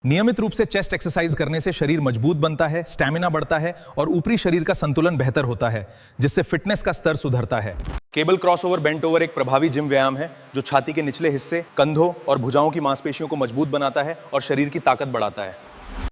नियमित रूप से चेस्ट एक्सरसाइज करने से शरीर मजबूत बनता है, स्टैमिना बढ़ता है और ऊपरी शरीर का संतुलन बेहतर होता है, जिससे फिटनेस का स्तर सुधरता है। केबल क्रॉसओवर बेंट ओवर एक प्रभावी जिम व्यायाम है जो छाती के निचले हिस्से, कंधों और भुजाओं की मांसपेशियों को मजबूत बनाता है और शरीर की ताकत बढ़ाता है।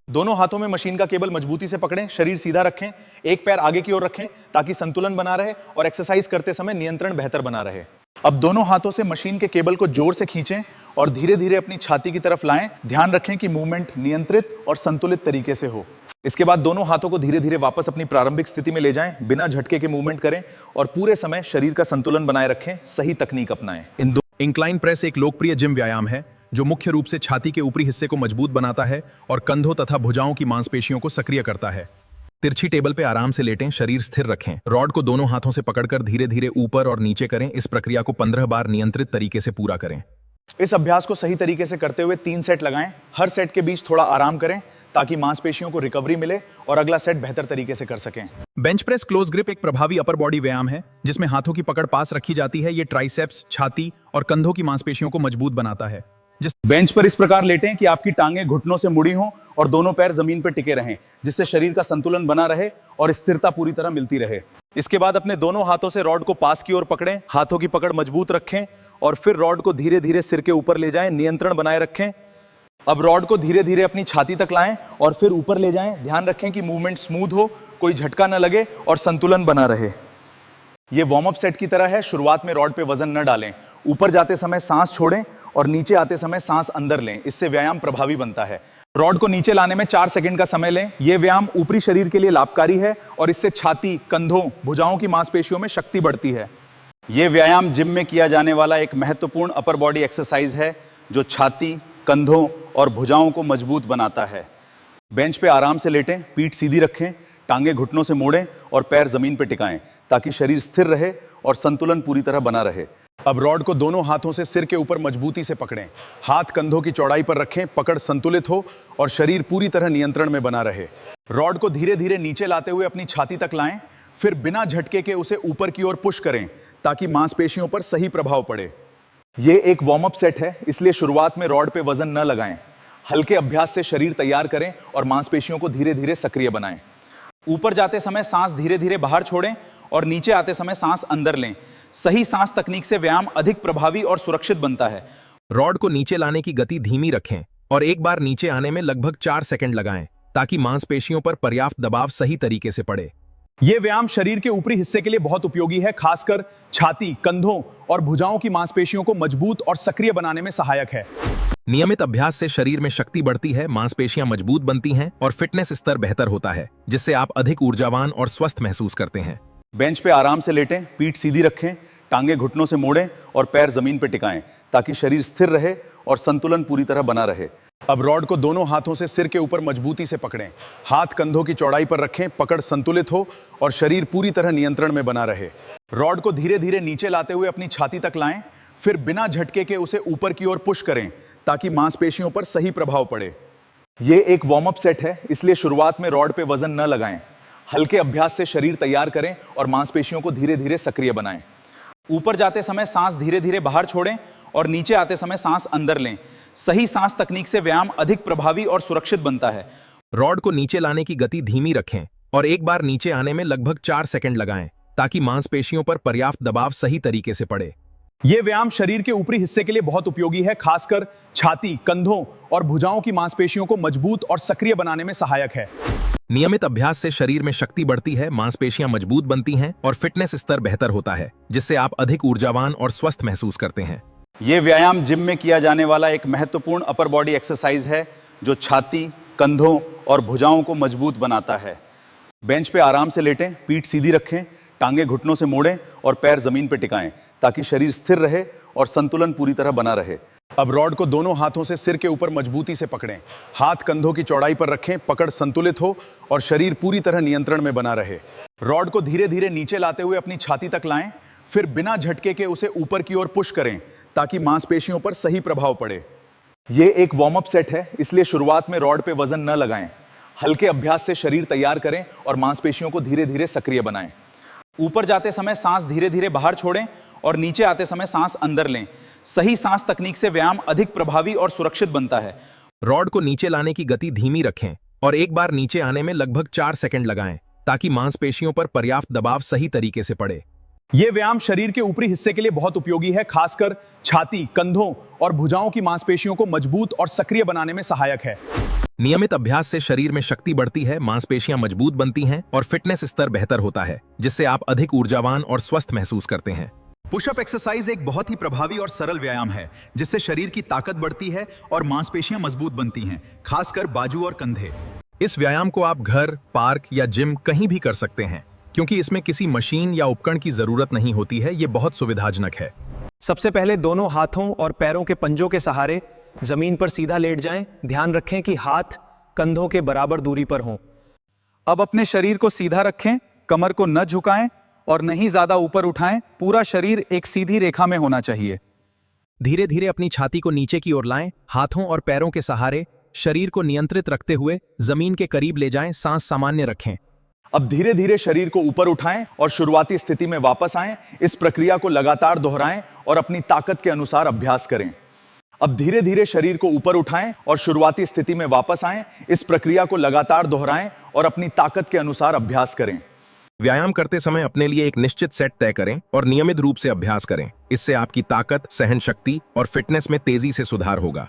दोनों हाथों में मशीन का केबल मजबूती से पकड़ें, शरीर सीधा रखें, एक पैर आगे की ओर रखें ताकि संतुलन बना रहे और एक्सरसाइज करते समय नियंत्रण बेहतर बना रहे। अब दोनों हाथों से मशीन के केबल को जोर से खींचें और धीरे धीरे अपनी छाती की तरफ लाएं। ध्यान रखें कि मूवमेंट नियंत्रित और संतुलित तरीके से हो। इसके बाद दोनों हाथों को धीरे धीरे वापस अपनी प्रारंभिक स्थिति में ले जाएं, बिना झटके के मूवमेंट करें और पूरे समय शरीर का संतुलन बनाए रखें। सही तकनीक अपनाएं। इंक्लाइन प्रेस एक लोकप्रिय जिम व्यायाम है जो मुख्य रूप से छाती के ऊपरी हिस्से को मजबूत बनाता है और कंधों तथा भुजाओं की मांसपेशियों को सक्रिय करता है। तिरछी टेबल पे आराम से लेटें, शरीर स्थिर रखें। रॉड को दोनों हाथों से पकड़कर धीरे धीरे ऊपर और नीचे करें। इस प्रक्रिया को 15 बार नियंत्रित तरीके से पूरा करें। इस अभ्यास को सही तरीके से करते हुए 3 सेट लगाएं। हर सेट के बीच थोड़ा आराम करें ताकि मांसपेशियों को रिकवरी मिले और अगला सेट बेहतर तरीके से कर सकें। बेंच प्रेस क्लोज ग्रिप एक प्रभावी अपर बॉडी व्यायाम है जिसमें हाथों की पकड़ पास रखी जाती है। ये ट्राइसेप्स, छाती और कंधों की मांसपेशियों को मजबूत बनाता है। जिस बेंच पर इस प्रकार लेटें कि आपकी टांगें घुटनों से मुड़ी हों और दोनों पैर जमीन पर टिके रहें, जिससे शरीर का संतुलन बना रहे और स्थिरता पूरी तरह मिलती रहे। इसके बाद अपने दोनों हाथों से रॉड को पास की ओर पकड़ें, हाथों की पकड़ मजबूत रखें और फिर रॉड को धीरे धीरे सिर के ऊपर ले जाएं, नियंत्रण बनाए रखें। अब रॉड को धीरे धीरे अपनी छाती तक लाएं और फिर ऊपर ले जाएं। ध्यान रखें कि मूवमेंट स्मूथ हो, कोई झटका न लगे और संतुलन बना रहे। ये वार्म अप सेट की तरह है। शुरुआत में रॉड पे वजन न डालें। ऊपर जाते समय सांस छोड़ें और नीचे आते समय सांस अंदर लें। इससे व्यायाम प्रभावी बनता है। रॉड को नीचे लाने में 4 सेकंड का समय लें। यह व्यायाम ऊपरी शरीर के लिए लाभकारी है और इससे छाती, कंधों, भुजाओं की मांसपेशियों में शक्ति बढ़ती है। यह व्यायाम जिम में किया जाने वाला एक महत्वपूर्ण अपर बॉडी एक्सरसाइज है जो छाती, कंधों और भुजाओं को मजबूत बनाता है। बेंच पे आराम से लेटें, पीठ सीधी रखें, टांगे घुटनों से मोड़ें और पैर जमीन पर टिकाएं ताकि शरीर स्थिर रहे और संतुलन पूरी तरह बना रहे। अब रॉड को दोनों हाथों से सिर के ऊपर मजबूती से पकड़ें। हाथ कंधों की चौड़ाई पर रखें, पकड़ संतुलित हो और शरीर पूरी तरह नियंत्रण में बना रहे। रॉड को धीरे धीरे नीचे लाते हुए अपनी छाती तक लाएं, फिर बिना झटके के उसे ऊपर की ओर पुश करें ताकि मांसपेशियों पर सही प्रभाव पड़े। यह एक वार्म अप सेट है, इसलिए शुरुआत में रॉड पे वजन न लगाएं। हल्के अभ्यास से शरीर तैयार करें और मांसपेशियों को धीरे धीरे सक्रिय बनाएं। ऊपर जाते समय सांस धीरे धीरे बाहर छोड़ें और नीचे आते समय सांस अंदर लें। सही सांस तकनीक से व्यायाम अधिक प्रभावी और सुरक्षित बनता है। रॉड को नीचे लाने की गति धीमी रखें और एक बार नीचे आने में लगभग 4 सेकंड लगाएं ताकि मांसपेशियों पर पर्याप्त दबाव सही तरीके से पड़े। यह व्यायाम शरीर के ऊपरी हिस्से के लिए बहुत उपयोगी है, खासकर छाती, कंधों और भुजाओं की मांसपेशियों को मजबूत और सक्रिय बनाने में सहायक है। नियमित अभ्यास से शरीर में शक्ति बढ़ती है, मांसपेशियां मजबूत बनती हैं और फिटनेस स्तर बेहतर होता है, जिससे आप अधिक ऊर्जावान और स्वस्थ महसूस करते हैं। बेंच पे आराम से लेटें, पीठ सीधी रखें, टांगे घुटनों से मोड़ें और पैर जमीन पर टिकाएं ताकि शरीर स्थिर रहे और संतुलन पूरी तरह बना रहे। अब रॉड को दोनों हाथों से सिर के ऊपर मजबूती से पकड़ें। हाथ कंधों की चौड़ाई पर रखें, पकड़ संतुलित हो और शरीर पूरी तरह नियंत्रण में बना रहे। रॉड को धीरे धीरे नीचे लाते हुए अपनी छाती तक लाएं, फिर बिना झटके के उसे ऊपर की ओर पुश करें ताकि मांसपेशियों पर सही प्रभाव पड़े। यह एक वार्म अप सेट है, इसलिए शुरुआत में रॉड पे वजन न लगाएं। हल्के अभ्यास से शरीर तैयार करें और मांसपेशियों को धीरे धीरे सक्रिय बनाएं। ऊपर जाते समय सांस धीरे धीरे बाहर छोड़ें और नीचे आते समय सांस अंदर लें। सही सांस तकनीक से व्यायाम अधिक प्रभावी और सुरक्षित बनता है। रॉड को नीचे लाने की गति धीमी रखें और एक बार नीचे आने में लगभग 4 सेकंड लगाएं ताकि मांसपेशियों पर पर्याप्त दबाव सही तरीके से पड़े। यह व्यायाम शरीर के ऊपरी हिस्से के लिए बहुत उपयोगी है, खासकर छाती, कंधों और भुजाओं की मांसपेशियों को मजबूत और सक्रिय बनाने में सहायक है। नियमित अभ्यास से शरीर में शक्ति बढ़ती है, मांसपेशियां मजबूत बनती हैं और फिटनेस स्तर बेहतर होता है, जिससे आप अधिक ऊर्जावान और स्वस्थ महसूस करते हैं। यह व्यायाम जिम में किया जाने वाला एक महत्वपूर्ण अपर बॉडी एक्सरसाइज है जो छाती, कंधों और भुजाओं को मजबूत बनाता है। बेंच पे आराम से लेटें, पीठ सीधी रखें, टांगे घुटनों से मोड़ें और पैर जमीन पर टिकाएं ताकि शरीर स्थिर रहे और संतुलन पूरी तरह बना रहे। अब रॉड को दोनों हाथों से सिर के ऊपर मजबूती से पकड़ें। हाथ कंधों की चौड़ाई पर रखें, पकड़ संतुलित हो और शरीर पूरी तरह नियंत्रण में बना रहे। रॉड को धीरे धीरे नीचे लाते हुए अपनी छाती तक लाएं, फिर बिना झटके के उसे ऊपर की ओर पुश करें ताकि मांसपेशियों पर सही प्रभाव पड़े। यह एक वार्म अप सेट है, इसलिए शुरुआत में रॉड पे वजन न लगाएं। हल्के अभ्यास से शरीर तैयार करें और मांसपेशियों को धीरे धीरे सक्रिय बनाएं। ऊपर जाते समय सांस धीरे धीरे बाहर छोड़ें और नीचे आते समय सांस अंदर लें। सही सांस तकनीक से व्यायाम अधिक प्रभावी और सुरक्षित बनता है। रॉड को नीचे लाने की गति धीमी रखें और एक बार नीचे आने में लगभग 4 सेकंड लगाएं ताकि मांसपेशियों पर पर्याप्त दबाव सही तरीके से पड़े। यह व्यायाम शरीर के ऊपरी हिस्से के लिए बहुत उपयोगी है, खासकर छाती, कंधों और भुजाओं की मांसपेशियों को मजबूत और सक्रिय बनाने में सहायक है। नियमित अभ्यास से शरीर में शक्ति बढ़ती है, मांसपेशियां मजबूत बनती हैं और फिटनेस स्तर बेहतर होता है, जिससे आप अधिक ऊर्जावान और स्वस्थ महसूस करते हैं। पुशअप एक्सरसाइज एक बहुत ही प्रभावी और सरल व्यायाम है जिससे शरीर की ताकत बढ़ती है और मांसपेशियां मजबूत बनती हैं, खासकर बाजू और कंधे। इस व्यायाम को आप घर, पार्क या जिम कहीं भी कर सकते हैं, क्योंकि इसमें किसी मशीन या उपकरण की जरूरत नहीं होती है। ये बहुत सुविधाजनक है। सबसे पहले दोनों हाथों और पैरों के पंजों के सहारे जमीन पर सीधा लेट जाएं। ध्यान रखें कि हाथ कंधों के बराबर दूरी पर हों। अब अपने शरीर को सीधा रखें, कमर को न झुकाएं और नहीं ज्यादा ऊपर उठाएं। पूरा शरीर एक सीधी रेखा में होना चाहिए। धीरे धीरे अपनी छाती को नीचे की ओर लाएं। हाथों और पैरों के सहारे शरीर को नियंत्रित रखते हुए जमीन के करीब ले जाएं। सांस सामान्य रखें। अब धीरे धीरे शरीर को ऊपर उठाएं और शुरुआती स्थिति में वापस आएं। इस प्रक्रिया को लगातार दोहराएं और अपनी ताकत के अनुसार अभ्यास करें। अब धीरे धीरे शरीर को ऊपर उठाएं और शुरुआती स्थिति में वापस आएं। इस प्रक्रिया को लगातार दोहराएं और अपनी ताकत के अनुसार अभ्यास करें। व्यायाम करते समय अपने लिए एक निश्चित सेट तय करें और नियमित रूप से अभ्यास करें। इससे आपकी ताकत, सहन शक्ति और फिटनेस में तेजी से सुधार होगा।